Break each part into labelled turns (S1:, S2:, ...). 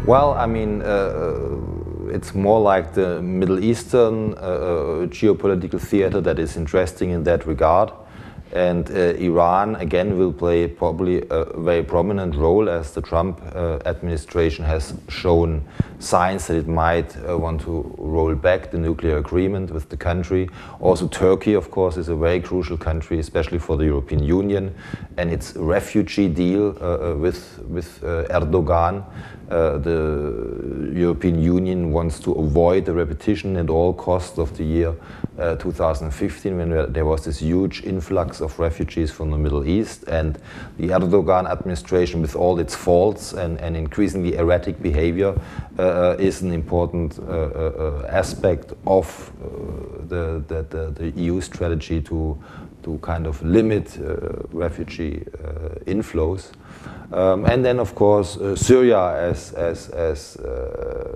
S1: Well, I mean, it's more like the Middle Eastern geopolitical theater that is interesting in that regard. And Iran, again, will play probably a very prominent role, as the Trump administration has shown signs that it might want to roll back the nuclear agreement with the country. Also, Turkey, of course, is a very crucial country, especially for the European Union. And its refugee deal with Erdogan, the European Union wants to avoid the repetition at all costs of the year 2015, when there was this huge influx of refugees from the Middle East. And the Erdogan administration, with all its faults and increasingly erratic behavior, is an important aspect of the EU strategy to kind of limit refugee inflows. And then, of course, Syria, as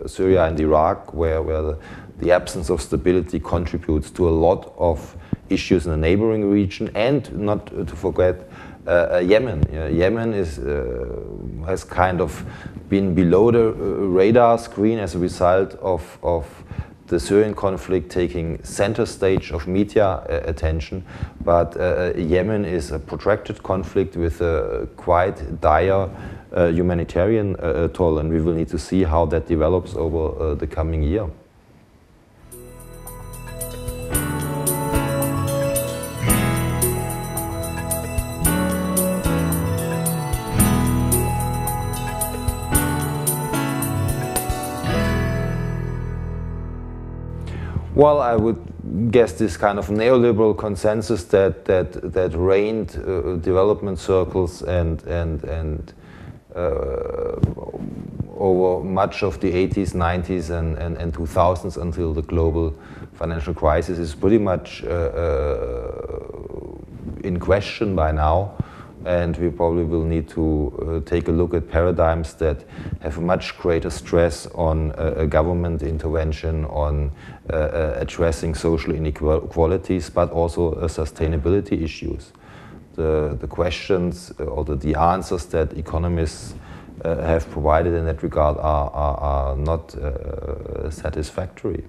S1: Syria and Iraq, where the absence of stability contributes to a lot of issues in the neighboring region, and not to forget Yemen. Yemen has kind of been below the radar screen as a result of the Syrian conflict taking center stage of media attention, but Yemen is a protracted conflict with a quite dire humanitarian toll, and we will need to see how that develops over the coming year. Well, I would guess this kind of neoliberal consensus that reigned development circles and over much of the 80s, 90s, and 2000s until the global financial crisis is pretty much in question by now. And we probably will need to take a look at paradigms that have much greater stress on government intervention, on addressing social inequalities, but also sustainability issues. The questions or the answers that economists have provided in that regard are not satisfactory,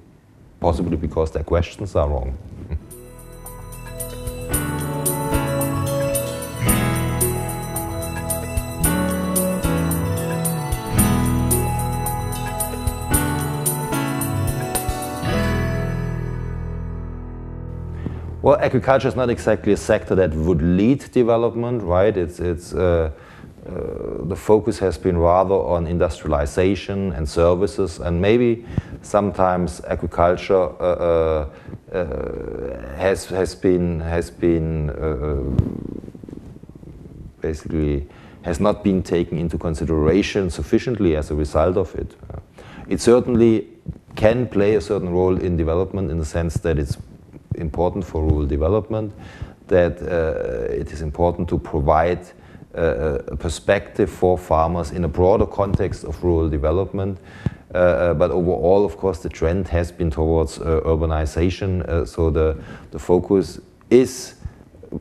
S1: possibly because their questions are wrong. Well, agriculture is not exactly a sector that would lead development, right? The focus has been rather on industrialization and services, and maybe sometimes agriculture has not been taken into consideration sufficiently as a result of it. It certainly can play a certain role in development, in the sense that it's important for rural development, that it is important to provide a perspective for farmers in a broader context of rural development. But overall, of course, the trend has been towards urbanization, so the focus is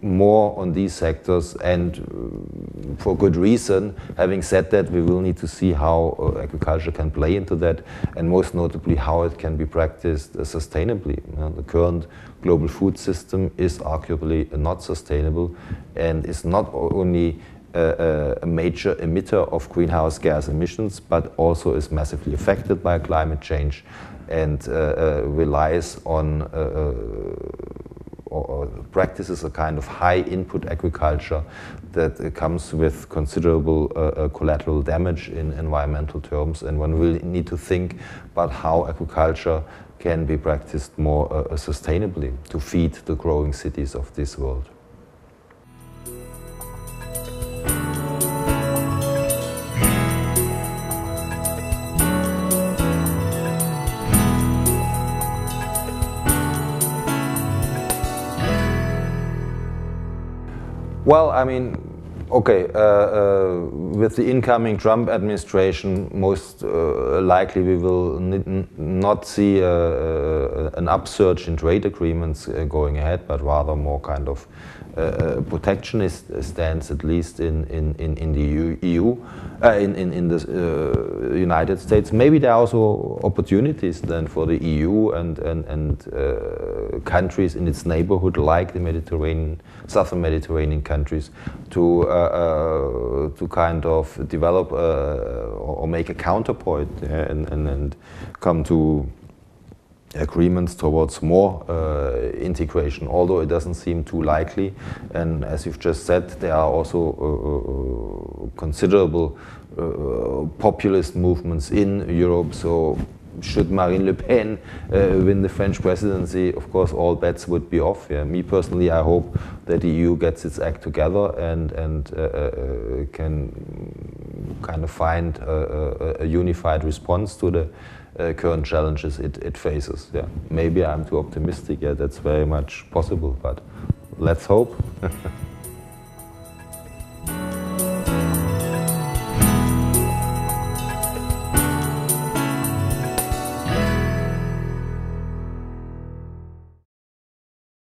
S1: more on these sectors, and for good reason. Having said that, we will need to see how agriculture can play into that, and most notably how it can be practiced sustainably. The current global food system is arguably not sustainable, and is not only a major emitter of greenhouse gas emissions, but also is massively affected by climate change, and relies on or practices a kind of high input agriculture that comes with considerable collateral damage in environmental terms. And one will need to think about how agriculture can be practiced more sustainably to feed the growing cities of this world. Well, I mean, Okay, with the incoming Trump administration, most likely we will not see an upsurge in trade agreements going ahead, but rather more kind of protectionist stance, at least in the EU, in the United States. Maybe there are also opportunities then for the EU and countries in its neighborhood, like the Mediterranean, southern Mediterranean countries, to kind of develop or make a counterpoint and come to agreements towards more integration, although it doesn't seem too likely. And as you've just said, there are also considerable populist movements in Europe. So should Marine Le Pen win the French presidency, of course, all bets would be off. Yeah. Me personally, I hope that the EU gets its act together and can kind of find a unified response to the current challenges it faces. Yeah. Maybe I'm too optimistic. Yeah, that's very much possible, but let's hope.